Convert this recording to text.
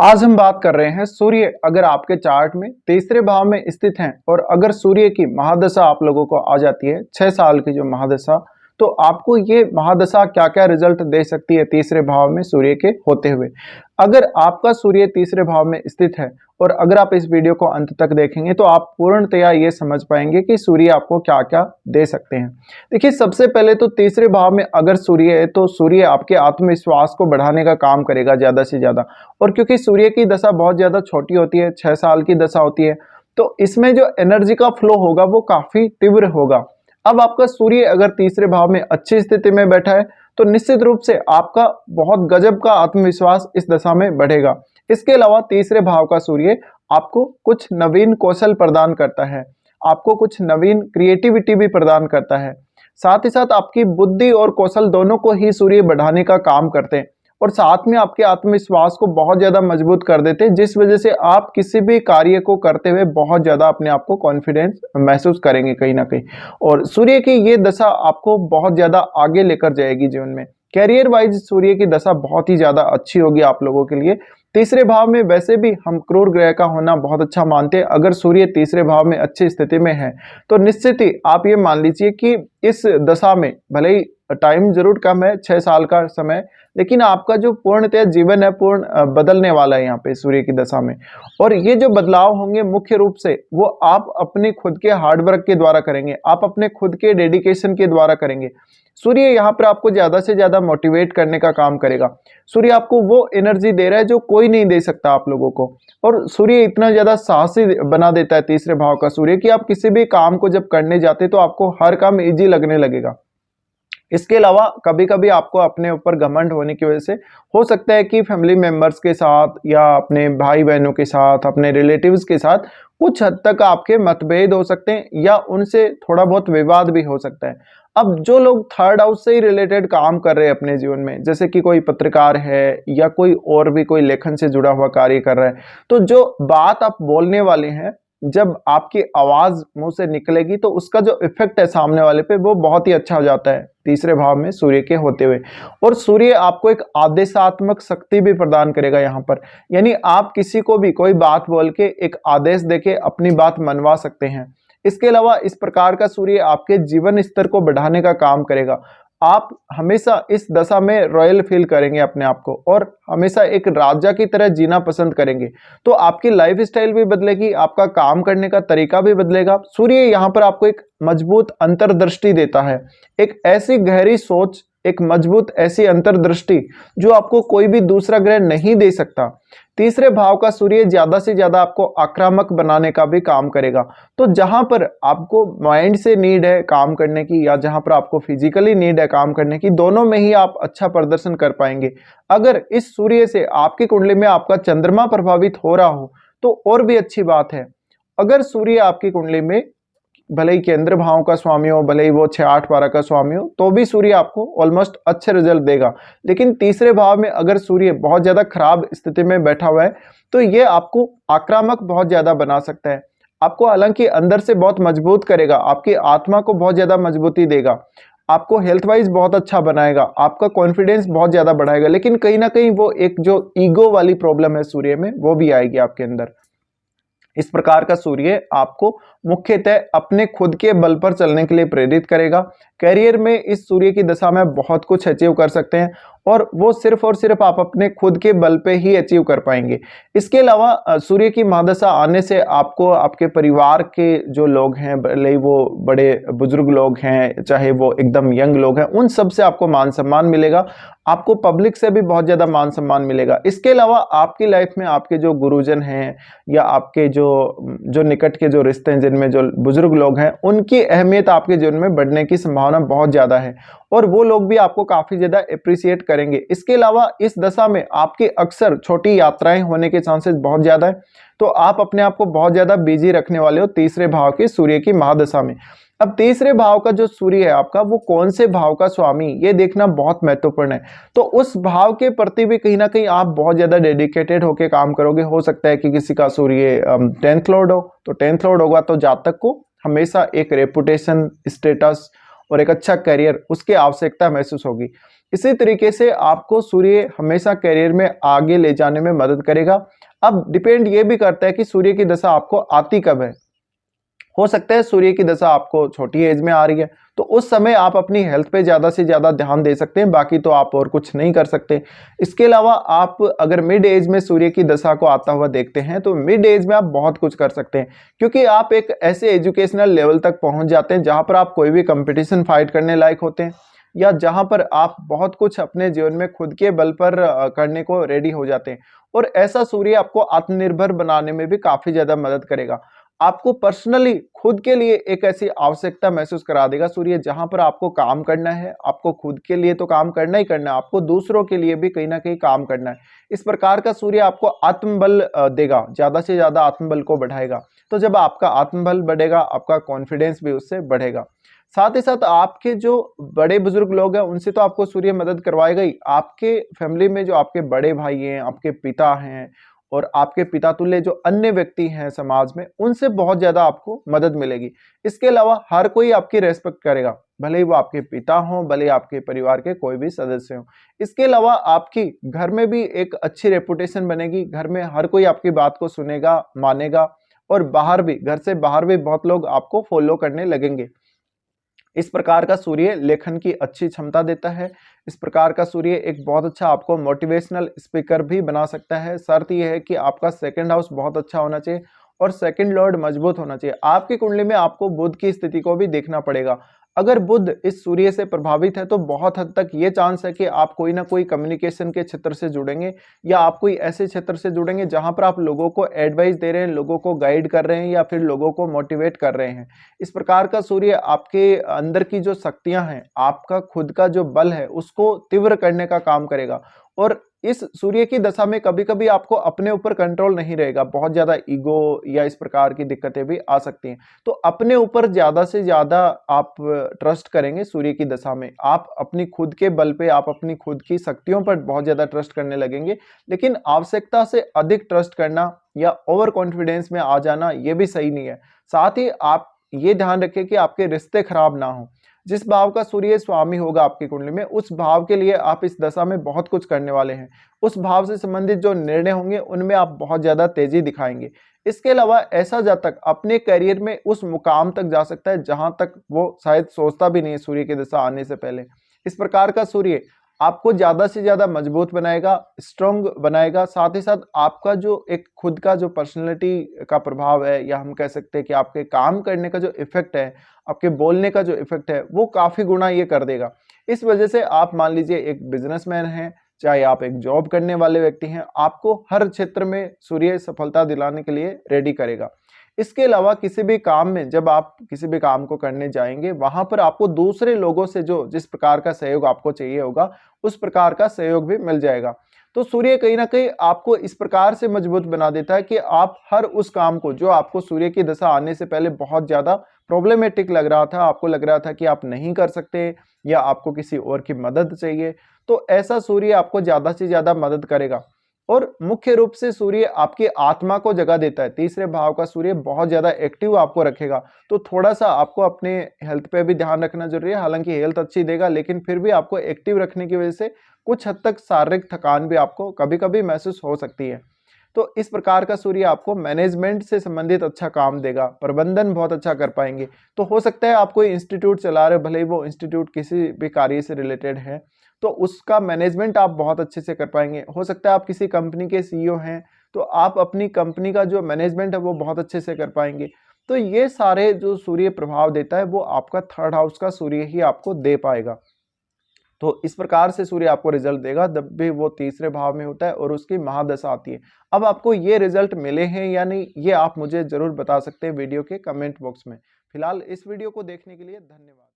आज हम बात कर रहे हैं सूर्य अगर आपके चार्ट में तीसरे भाव में स्थित हैं और अगर सूर्य की महादशा आप लोगों को आ जाती है 6 साल की जो महादशा, तो आपको ये महादशा क्या क्या रिजल्ट दे सकती है तीसरे भाव में सूर्य के होते हुए। अगर आपका सूर्य तीसरे भाव में स्थित है और अगर आप इस वीडियो को अंत तक देखेंगे तो आप पूर्णतया ये समझ पाएंगे कि सूर्य आपको क्या क्या दे सकते हैं। देखिए, सबसे पहले तो तीसरे भाव में अगर सूर्य है तो सूर्य आपके आत्मविश्वास को बढ़ाने का काम करेगा ज़्यादा से ज़्यादा। और क्योंकि सूर्य की दशा बहुत ज़्यादा छोटी होती है, 6 साल की दशा होती है, तो इसमें जो एनर्जी का फ्लो होगा वो काफ़ी तीव्र होगा। अब आपका सूर्य अगर तीसरे भाव में अच्छी स्थिति में बैठा है तो निश्चित रूप से आपका बहुत गजब का आत्मविश्वास इस दशा में बढ़ेगा। इसके अलावा तीसरे भाव का सूर्य आपको कुछ नवीन कौशल प्रदान करता है, आपको कुछ नवीन क्रिएटिविटी भी प्रदान करता है। साथ ही साथ आपकी बुद्धि और कौशल दोनों को ही सूर्य बढ़ाने का काम करते हैं और साथ में आपके आत्मविश्वास को बहुत ज़्यादा मजबूत कर देते हैं, जिस वजह से आप किसी भी कार्य को करते हुए बहुत ज़्यादा अपने आप को कॉन्फिडेंस महसूस करेंगे कहीं ना कहीं। और सूर्य की ये दशा आपको बहुत ज़्यादा आगे लेकर जाएगी जीवन में। कैरियर वाइज सूर्य की दशा बहुत ही ज़्यादा अच्छी होगी आप लोगों के लिए। तीसरे भाव में वैसे भी हम क्रूर ग्रह का होना बहुत अच्छा मानते हैं। अगर सूर्य तीसरे भाव में अच्छी स्थिति में है तो निश्चित ही आप ये मान लीजिए कि इस दशा में भले ही टाइम जरूर कम है, 6 साल का समय, लेकिन आपका जो पूर्णतः जीवन है पूर्ण बदलने वाला है यहाँ पे सूर्य की दशा में। और ये जो बदलाव होंगे मुख्य रूप से वो आप अपने खुद के हार्डवर्क के द्वारा करेंगे, आप अपने खुद के डेडिकेशन के द्वारा करेंगे। सूर्य यहाँ पर आपको ज्यादा से ज्यादा मोटिवेट करने का काम करेगा। सूर्य आपको वो एनर्जी दे रहा है जो कोई नहीं दे सकता आप लोगों को। और सूर्य इतना ज्यादा साहसी बना देता है तीसरे भाव का सूर्य कि आप किसी भी काम को जब करने जाते तो आपको हर काम इजी लगने लगेगा। इसके अलावा कभी कभी आपको अपने ऊपर घमंड होने की वजह से हो सकता है कि फैमिली मेंबर्स के साथ या अपने भाई बहनों के साथ, अपने रिलेटिव्स के साथ कुछ हद तक आपके मतभेद हो सकते हैं या उनसे थोड़ा बहुत विवाद भी हो सकता है। अब जो लोग थर्ड हाउस से ही रिलेटेड काम कर रहे हैं अपने जीवन में, जैसे कि कोई पत्रकार है या कोई और भी कोई लेखन से जुड़ा हुआ कार्य कर रहा है, तो जो बात आप बोलने वाले हैं, जब आपकी आवाज मुंह से निकलेगी तो उसका जो इफेक्ट है सामने वाले पे वो बहुत ही अच्छा हो जाता है तीसरे भाव में सूर्य के होते हुए। और सूर्य आपको एक आदेशात्मक शक्ति भी प्रदान करेगा यहाँ पर, यानी आप किसी को भी कोई बात बोल के एक आदेश देके अपनी बात मनवा सकते हैं। इसके अलावा इस प्रकार का सूर्य आपके जीवन स्तर को बढ़ाने का काम करेगा। आप हमेशा इस दशा में रॉयल फील करेंगे अपने आप को और हमेशा एक राजा की तरह जीना पसंद करेंगे। तो आपकी लाइफ स्टाइल भी बदलेगी, आपका काम करने का तरीका भी बदलेगा। सूर्य यहाँ पर आपको एक मजबूत अंतर्दृष्टि देता है, एक ऐसी गहरी सोच, एक मजबूत ऐसी अंतर्दृष्टि जो आपको कोई भी दूसरा ग्रह नहीं दे सकता। तीसरे भाव का सूर्य ज्यादा से ज्यादा आपको आक्रामक बनाने का भी काम करेगा। तो जहां पर आपको माइंड से नीड है काम करने की या जहां पर आपको फिजिकली नीड है काम करने की, दोनों में ही आप अच्छा प्रदर्शन कर पाएंगे। अगर इस सूर्य से आपकी कुंडली में आपका चंद्रमा प्रभावित हो रहा हो तो और भी अच्छी बात है। अगर सूर्य आपकी कुंडली में भले ही केंद्र भाव का स्वामी हो, भले ही वो 6, 8, 12 का स्वामी हो, तो भी सूर्य आपको ऑलमोस्ट अच्छे रिजल्ट देगा। लेकिन तीसरे भाव में अगर सूर्य बहुत ज्यादा खराब स्थिति में बैठा हुआ है तो ये आपको आक्रामक बहुत ज्यादा बना सकता है। आपको हालांकि अंदर से बहुत मजबूत करेगा, आपकी आत्मा को बहुत ज्यादा मजबूती देगा, आपको हेल्थ वाइज बहुत अच्छा बनाएगा, आपका कॉन्फिडेंस बहुत ज्यादा बढ़ाएगा, लेकिन कहीं ना कहीं वो एक जो ईगो वाली प्रॉब्लम है सूर्य में वो भी आएगी आपके अंदर। इस प्रकार का सूर्य आपको मुख्यतः अपने खुद के बल पर चलने के लिए प्रेरित करेगा। कैरियर में इस सूर्य की दशा में बहुत कुछ अचीव कर सकते हैं और वो सिर्फ और सिर्फ आप अपने खुद के बल पे ही अचीव कर पाएंगे। इसके अलावा सूर्य की महादशा आने से आपको आपके परिवार के जो लोग हैं, भले वो बड़े बुजुर्ग लोग हैं चाहे वो एकदम यंग लोग हैं, उन सब से आपको मान सम्मान मिलेगा, आपको पब्लिक से भी बहुत ज्यादा मान सम्मान मिलेगा। इसके अलावा आपकी लाइफ में आपके जो गुरुजन हैं या आपके जो निकट के जो रिश्ते हैं जिनमें जो बुजुर्ग लोग हैं, उनकी अहमियत आपके जीवन में बढ़ने की संभावना बहुत ज्यादा है और वो लोग भी आपको काफी ज्यादा अप्रिशिएट करेंगे। इसके अलावा इस दशा में आपकी अक्सर छोटी यात्राएं होने के चांसेस बहुत ज्यादा है, तो आप अपने आप को बहुत ज्यादा बिजी रखने वाले हो तीसरे भाव के सूर्य की महादशा में। अब तीसरे भाव का जो सूर्य है आपका, वो कौन से भाव का स्वामी, ये देखना बहुत महत्वपूर्ण है। तो उस भाव के प्रति भी कहीं ना कहीं आप बहुत ज्यादा डेडिकेटेड होकर काम करोगे। हो सकता है कि किसी का सूर्य 10th लॉर्ड हो, तो 10th लॉर्ड होगा तो जातक को हमेशा एक रेपुटेशन, स्टेटस और एक अच्छा करियर, उसकी आवश्यकता महसूस होगी। इसी तरीके से आपको सूर्य हमेशा करियर में आगे ले जाने में मदद करेगा। अब डिपेंड ये भी करता है कि सूर्य की दशा आपको आती कब है। हो सकता है सूर्य की दशा आपको छोटी एज में आ रही है, तो उस समय आप अपनी हेल्थ पे ज़्यादा से ज़्यादा ध्यान दे सकते हैं, बाकी तो आप और कुछ नहीं कर सकते। इसके अलावा आप अगर मिड एज में सूर्य की दशा को आता हुआ देखते हैं तो मिड एज में आप बहुत कुछ कर सकते हैं, क्योंकि आप एक ऐसे एजुकेशनल लेवल तक पहुंच जाते हैं जहां पर आप कोई भी कंपटीशन फाइट करने लायक होते हैं, या जहां पर आप बहुत कुछ अपने जीवन में खुद के बल पर करने को रेडी हो जाते हैं। और ऐसा सूर्य आपको आत्मनिर्भर बनाने में भी काफ़ी ज़्यादा मदद करेगा। आपको पर्सनली खुद के लिए एक ऐसी आवश्यकता महसूस करा देगा सूर्य, जहां पर आपको काम करना है। आपको खुद के लिए तो काम करना ही करना है, आपको दूसरों के लिए भी कहीं ना कहीं काम करना है। इस प्रकार का सूर्य आपको आत्मबल देगा, ज्यादा से ज्यादा आत्मबल को बढ़ाएगा। तो जब आपका आत्मबल बढ़ेगा, आपका कॉन्फिडेंस भी उससे बढ़ेगा। साथ ही साथ आपके जो बड़े बुजुर्ग लोग हैं उनसे तो आपको सूर्य मदद करवाएगा ही। आपके फैमिली में जो आपके बड़े भाई हैं, आपके पिता हैं और आपके पिता तुल्य जो अन्य व्यक्ति हैं समाज में, उनसे बहुत ज्यादा आपको मदद मिलेगी। इसके अलावा हर कोई आपकी रेस्पेक्ट करेगा, भले ही वो आपके पिता हों, भले ही आपके परिवार के कोई भी सदस्य हों। इसके अलावा आपकी घर में भी एक अच्छी रेपुटेशन बनेगी, घर में हर कोई आपकी बात को सुनेगा, मानेगा, और बाहर भी, घर से बाहर भी बहुत लोग आपको फॉलो करने लगेंगे। इस प्रकार का सूर्य लेखन की अच्छी क्षमता देता है। इस प्रकार का सूर्य एक बहुत अच्छा आपको मोटिवेशनल स्पीकर भी बना सकता है। शर्त यह है कि आपका सेकंड हाउस बहुत अच्छा होना चाहिए और सेकंड लॉर्ड मजबूत होना चाहिए। आपकी कुंडली में आपको बुध की स्थिति को भी देखना पड़ेगा। अगर बुध इस सूर्य से प्रभावित है तो बहुत हद तक ये चांस है कि आप कोई ना कोई कम्युनिकेशन के क्षेत्र से जुड़ेंगे, या आप कोई ऐसे क्षेत्र से जुड़ेंगे जहां पर आप लोगों को एडवाइस दे रहे हैं, लोगों को गाइड कर रहे हैं, या फिर लोगों को मोटिवेट कर रहे हैं। इस प्रकार का सूर्य आपके अंदर की जो शक्तियां हैं, आपका खुद का जो बल है, उसको तीव्र करने का काम करेगा। और इस सूर्य की दशा में कभी कभी आपको अपने ऊपर कंट्रोल नहीं रहेगा, बहुत ज्यादा ईगो या इस प्रकार की दिक्कतें भी आ सकती हैं। तो अपने ऊपर ज्यादा से ज्यादा आप ट्रस्ट करेंगे सूर्य की दशा में, आप अपनी खुद के बल पे, आप अपनी खुद की शक्तियों पर बहुत ज्यादा ट्रस्ट करने लगेंगे। लेकिन आवश्यकता से अधिक ट्रस्ट करना या ओवर कॉन्फिडेंस में आ जाना, ये भी सही नहीं है। साथ ही आप ये ध्यान रखें कि आपके रिश्ते खराब ना हो। जिस भाव का सूर्य स्वामी होगा आपकी कुंडली में, उस भाव के लिए आप इस दशा में बहुत कुछ करने वाले हैं। उस भाव से संबंधित जो निर्णय होंगे उनमें आप बहुत ज्यादा तेजी दिखाएंगे। इसके अलावा ऐसा जातक अपने करियर में उस मुकाम तक जा सकता है जहां तक वो शायद सोचता भी नहीं है सूर्य की दशा आने से पहले। इस प्रकार का सूर्य आपको ज्यादा से ज्यादा मजबूत बनाएगा, स्ट्रॉन्ग बनाएगा। साथ ही साथ आपका जो एक खुद का जो पर्सनैलिटी का प्रभाव है, या हम कह सकते हैं कि आपके काम करने का जो इफेक्ट है, आपके बोलने का जो इफेक्ट है, वो काफी गुना ये कर देगा। इस वजह से आप मान लीजिए एक बिजनेसमैन हैं, चाहे आप एक जॉब करने वाले व्यक्ति हैं, आपको हर क्षेत्र में सूर्य सफलता दिलाने के लिए रेडी करेगा। इसके अलावा किसी भी काम में, जब आप किसी भी काम को करने जाएंगे, वहां पर आपको दूसरे लोगों से जो जिस प्रकार का सहयोग आपको चाहिए होगा, उस प्रकार का सहयोग भी मिल जाएगा। तो सूर्य कहीं ना कहीं आपको इस प्रकार से मजबूत बना देता है कि आप हर उस काम को जो आपको सूर्य की दशा आने से पहले बहुत ज्यादा प्रॉब्लमेटिक लग रहा था, आपको लग रहा था कि आप नहीं कर सकते, या आपको किसी और की मदद चाहिए, तो ऐसा सूर्य आपको ज्यादा से ज्यादा मदद करेगा। और मुख्य रूप से सूर्य आपकी आत्मा को जगा देता है। तीसरे भाव का सूर्य बहुत ज्यादा एक्टिव आपको रखेगा। तो थोड़ा सा आपको अपने हेल्थ पे भी ध्यान रखना जरूरी है। हालांकि हेल्थ अच्छी देगा, लेकिन फिर भी आपको एक्टिव रखने की वजह से कुछ हद तक शारीरिक थकान भी आपको कभी कभी महसूस हो सकती है। तो इस प्रकार का सूर्य आपको मैनेजमेंट से संबंधित अच्छा काम देगा, प्रबंधन बहुत अच्छा कर पाएंगे। तो हो सकता है आप कोई इंस्टीट्यूट चला रहे हो, भले ही वो इंस्टीट्यूट किसी भी कार्य से रिलेटेड है, तो उसका मैनेजमेंट आप बहुत अच्छे से कर पाएंगे। हो सकता है आप किसी कंपनी के सीईओ हैं, तो आप अपनी कंपनी का जो मैनेजमेंट है वो बहुत अच्छे से कर पाएंगे। तो ये सारे जो सूर्य प्रभाव देता है, वो आपका थर्ड हाउस का सूर्य ही आपको दे पाएगा। तो इस प्रकार से सूर्य आपको रिजल्ट देगा जब भी वो तीसरे भाव में होता है और उसकी महादशा आती है। अब आपको ये रिजल्ट मिले हैं या नहीं, ये आप मुझे जरूर बता सकते हैं वीडियो के कमेंट बॉक्स में। फिलहाल इस वीडियो को देखने के लिए धन्यवाद।